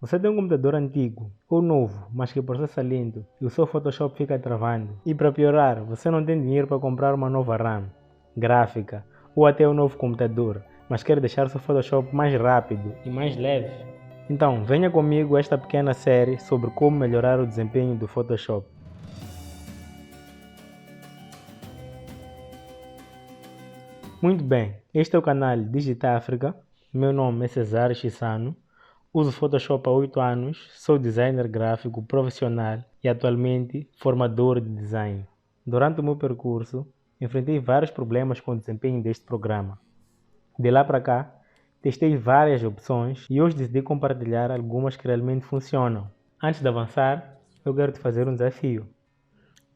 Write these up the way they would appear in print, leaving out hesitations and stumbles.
Você tem um computador antigo ou novo, mas que processa lento e o seu Photoshop fica travando. E para piorar, você não tem dinheiro para comprar uma nova RAM, gráfica ou até um novo computador, mas quer deixar seu Photoshop mais rápido e mais leve. Então, venha comigo a esta pequena série sobre como melhorar o desempenho do Photoshop. Muito bem, este é o canal Digita África. Meu nome é Cesar Chissano. Uso Photoshop há 8 anos, sou designer gráfico profissional e atualmente formador de design. Durante o meu percurso, enfrentei vários problemas com o desempenho deste programa. De lá para cá, testei várias opções e hoje decidi compartilhar algumas que realmente funcionam. Antes de avançar, eu quero te fazer um desafio.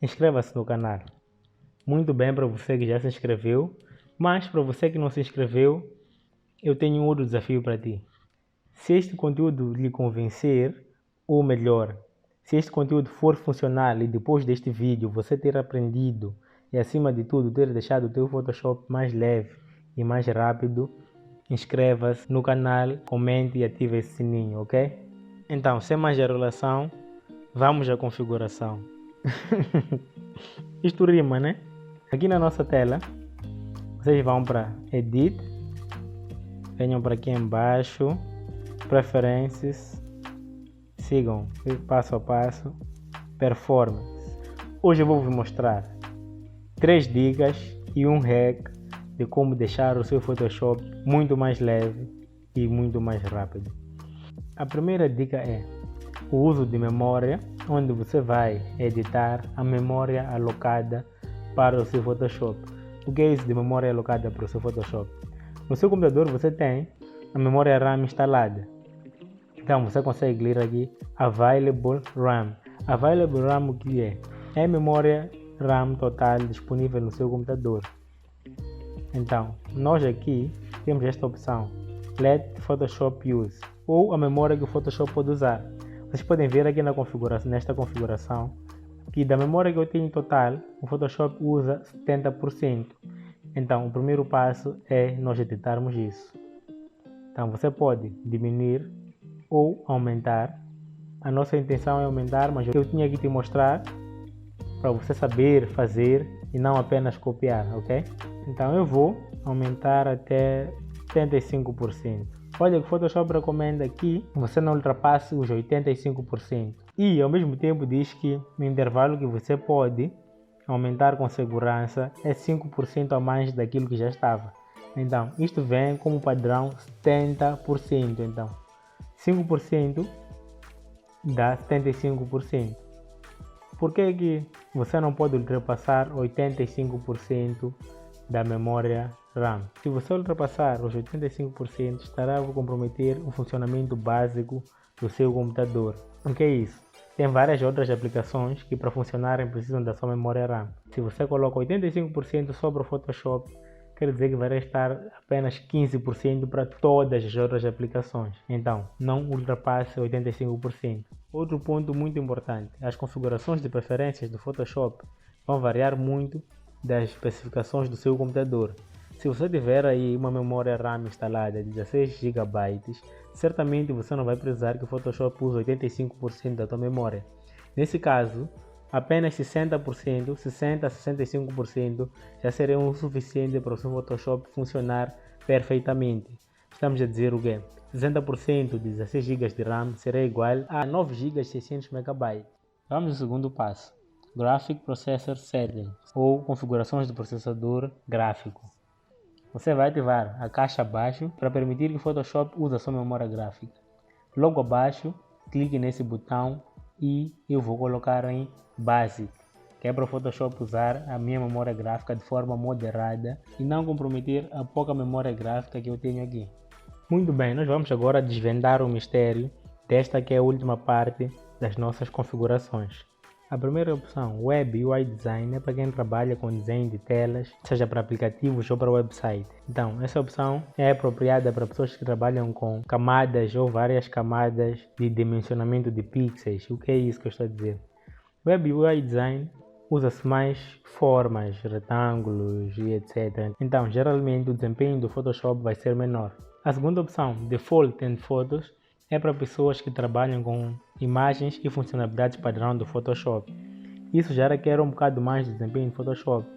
Inscreva-se no canal. Muito bem para você que já se inscreveu, mas para você que não se inscreveu, eu tenho um outro desafio para ti. Se este conteúdo lhe convencer, ou melhor, se este conteúdo for funcional e depois deste vídeo você ter aprendido e acima de tudo ter deixado o teu Photoshop mais leve e mais rápido, inscreva-se no canal, comente e ative esse sininho, ok? Então, sem mais enrolação, vamos à configuração. Isto rima, né? Aqui na nossa tela, vocês vão para Edit, venham para aqui embaixo, Preferências, sigam passo a passo, Performance. Hoje eu vou vos mostrar 3 dicas e um hack de como deixar o seu Photoshop muito mais leve e muito mais rápido. A primeira dica é o uso de memória, onde você vai editar a memória alocada para o seu Photoshop. O que é isso de memória alocada para o seu Photoshop? No seu computador você tem a memória RAM instalada. Então você consegue ler aqui Available RAM. Available RAM o que é? É a memória RAM total disponível no seu computador. Então, nós aqui temos esta opção Let Photoshop Use, ou a memória que o Photoshop pode usar. Vocês podem ver aqui na configuração, nesta configuração, que da memória que eu tenho total, o Photoshop usa 70%. Então, o primeiro passo é nós editarmos isso. Então, você pode diminuir ou aumentar. A nossa intenção é aumentar, mas eu tinha que te mostrar para você saber fazer e não apenas copiar, ok? Então eu vou aumentar até 75%. Olha que o Photoshop recomenda que você não ultrapasse os 85%. E ao mesmo tempo diz que o intervalo que você pode aumentar com segurança é 5% a mais daquilo que já estava. Então isto vem como padrão 70%. Então 5% dá 75%. Por que você não pode ultrapassar 85% da memória RAM? Se você ultrapassar os 85%, estará a comprometer o funcionamento básico do seu computador. O que é isso? Tem várias outras aplicações que para funcionarem precisam da sua memória RAM. Se você coloca 85% sobre o Photoshop, quer dizer que vai restar apenas 15% para todas as outras aplicações. Então, não ultrapasse 85%. Outro ponto muito importante, as configurações de preferências do Photoshop vão variar muito das especificações do seu computador. Se você tiver aí uma memória RAM instalada de 16 GB, certamente você não vai precisar que o Photoshop use 85% da sua memória. Nesse caso, apenas 60%, 60% a 65% já seriam o suficiente para o seu Photoshop funcionar perfeitamente. Estamos a dizer o quê? 60% de 16 GB de RAM será igual a 9 GB de 600 MB. Vamos ao segundo passo. Graphic Processor Settings, ou configurações do processador gráfico. Você vai ativar a caixa abaixo para permitir que o Photoshop use a sua memória gráfica. Logo abaixo, clique nesse botão e eu vou colocar em Basic, que é para o Photoshop usar a minha memória gráfica de forma moderada e não comprometer a pouca memória gráfica que eu tenho aqui. Muito bem, nós vamos agora desvendar o mistério desta que é a última parte das nossas configurações. A primeira opção, Web UI Design, é para quem trabalha com desenho de telas, seja para aplicativos ou para website. Então, essa opção é apropriada para pessoas que trabalham com camadas ou várias camadas de dimensionamento de pixels. O que é isso que eu estou a dizer? Web UI Design usa-se mais formas, retângulos e etc. Então, geralmente o desempenho do Photoshop vai ser menor. A segunda opção, Default and Photos, é para pessoas que trabalham com imagens e funcionalidades padrão do Photoshop. Isso já requer um bocado mais de desempenho no Photoshop.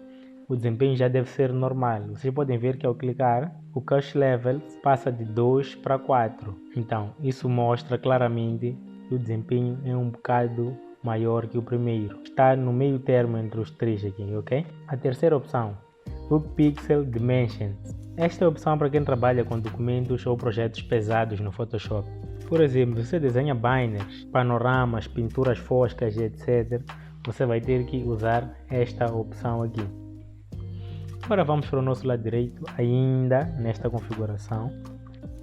O desempenho já deve ser normal. Vocês podem ver que ao clicar, o Cache Level passa de 2 para 4. Então, isso mostra claramente que o desempenho é um bocado maior que o primeiro. Está no meio termo entre os três aqui, ok? A terceira opção, o Pixel Dimensions. Esta é a opção para quem trabalha com documentos ou projetos pesados no Photoshop. Por exemplo, você desenha banners, panoramas, pinturas foscas, etc. Você vai ter que usar esta opção aqui. Agora vamos para o nosso lado direito, ainda nesta configuração.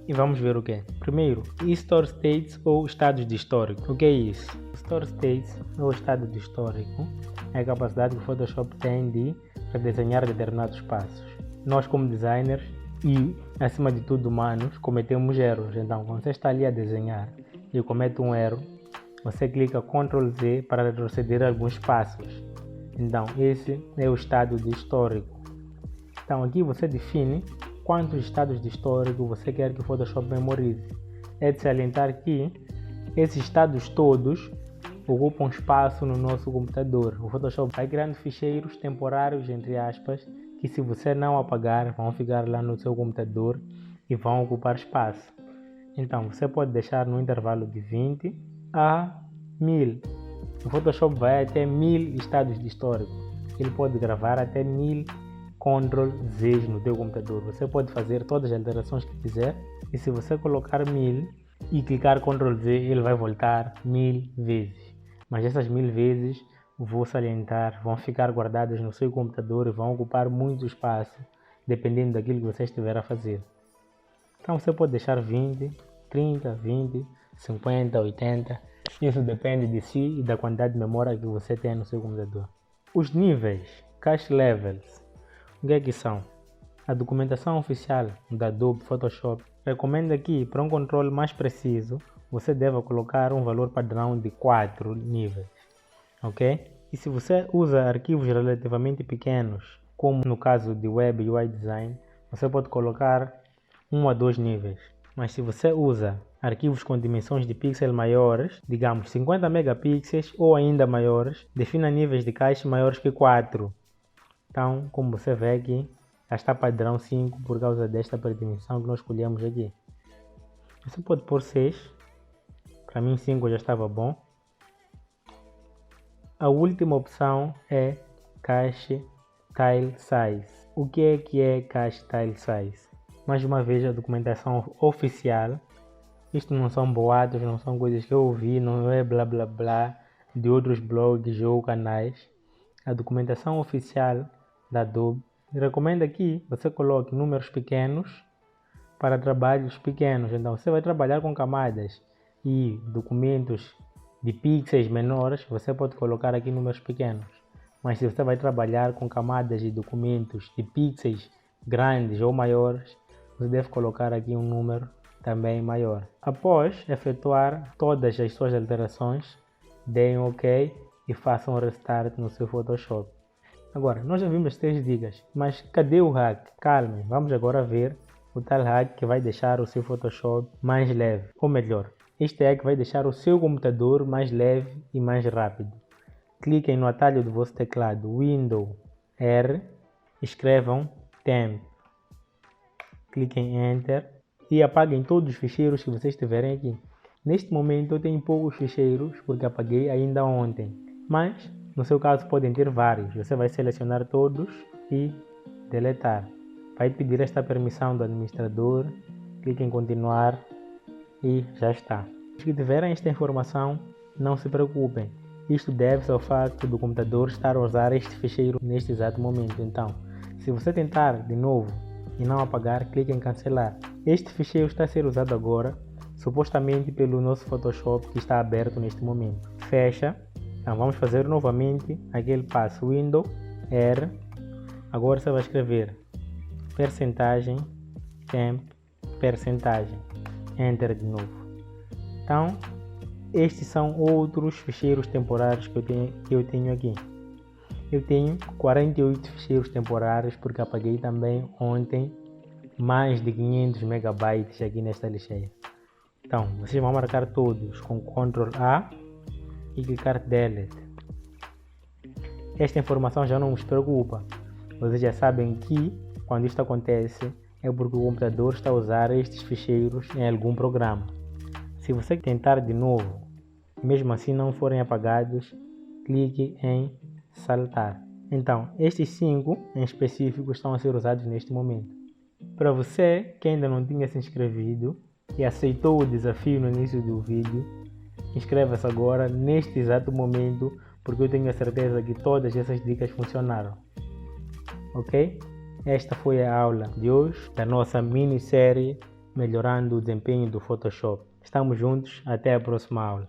E vamos ver o que é. Primeiro, Store States ou estados de histórico. O que é isso? Store States ou estado de histórico é a capacidade que o Photoshop tem de redesenhar determinados passos. Nós como designers e, acima de tudo, humanos, cometemos erros. Então, quando você está ali a desenhar e comete um erro, você clica Ctrl Z para retroceder alguns passos. Então, esse é o estado de histórico. Então, aqui você define quantos estados de histórico você quer que o Photoshop memorize. É de salientar que esses estados todos ocupam espaço no nosso computador. O Photoshop vai criando ficheiros temporários, entre aspas, que se você não apagar, vão ficar lá no seu computador e vão ocupar espaço. Então, você pode deixar no intervalo de 20 a 1000. O Photoshop vai até 1000 estados de histórico. Ele pode gravar até 1000 Ctrl Z no teu computador. Você pode fazer todas as alterações que quiser e se você colocar 1000 e clicar Ctrl Z, ele vai voltar 1000 vezes. Mas essas 1000 vezes, vou salientar, vão ficar guardadas no seu computador e vão ocupar muito espaço, dependendo daquilo que você estiver a fazer. Então você pode deixar 20, 30, 20, 50, 80. Isso depende de si e da quantidade de memória que você tem no seu computador. Os níveis, Cache Levels. O que é que são? A documentação oficial da Adobe Photoshop recomenda que, para um controle mais preciso, você deva colocar um valor padrão de 4 níveis, ok? E se você usa arquivos relativamente pequenos, como no caso de Web UI Design, você pode colocar 1 a 2 níveis. Mas se você usa arquivos com dimensões de pixel maiores, digamos 50 megapixels ou ainda maiores, defina níveis de cache maiores que 4. Então, como você vê aqui, já está padrão 5 por causa desta predimensão que nós escolhemos aqui. Você pode pôr 6. Para mim 5 já estava bom. A última opção é Cache Tile Size. O que é Cache Tile Size? Mais uma vez, a documentação oficial. Isto não são boatos, não são coisas que eu ouvi, não é blá blá blá de outros blogs ou canais. A documentação oficial da Adobe recomenda que você coloque números pequenos para trabalhos pequenos. Então, você vai trabalhar com camadas e documentos de pixels menores, você pode colocar aqui números pequenos. Mas se você vai trabalhar com camadas de documentos de pixels grandes ou maiores, você deve colocar aqui um número também maior. Após efetuar todas as suas alterações, deem OK e façam um restart no seu Photoshop. Agora, nós já vimos as 3 dicas, mas cadê o hack? Calma, vamos agora ver o tal hack que vai deixar o seu Photoshop mais leve. Ou melhor, este hack vai deixar o seu computador mais leve e mais rápido. Cliquem no atalho do vosso teclado Windows R, escrevam Temp. Cliquem em Enter e apaguem todos os ficheiros que vocês tiverem aqui. Neste momento eu tenho poucos ficheiros porque apaguei ainda ontem, mas no seu caso podem ter vários. Você vai selecionar todos e deletar. Vai pedir esta permissão do administrador, clique em continuar e já está. Os que tiverem esta informação, não se preocupem. Isto deve-se ao facto do computador estar a usar este ficheiro neste exato momento. Então, se você tentar de novo e não apagar, clique em cancelar. Este ficheiro está a ser usado agora, supostamente pelo nosso Photoshop que está aberto neste momento. Fecha. Então vamos fazer novamente aquele passo Windows R. Agora você vai escrever percentagem temp percentagem. Enter de novo. Então estes são outros ficheiros temporários que eu tenho aqui. Eu tenho 48 ficheiros temporários porque apaguei também ontem mais de 500 megabytes aqui nesta lixeira. Então, vocês vão marcar todos com Ctrl A e clicar Delete. Esta informação já não vos preocupa. Vocês já sabem que quando isto acontece é porque o computador está a usar estes ficheiros em algum programa. Se você tentar de novo, mesmo assim não forem apagados, clique em saltar. Então, estes 5 em específico estão a ser usados neste momento. Para você que ainda não tinha se inscrevido e aceitou o desafio no início do vídeo, inscreva-se agora, neste exato momento, porque eu tenho a certeza que todas essas dicas funcionaram. Ok? Esta foi a aula de hoje da nossa minissérie Melhorando o Desempenho do Photoshop. Estamos juntos, até a próxima aula.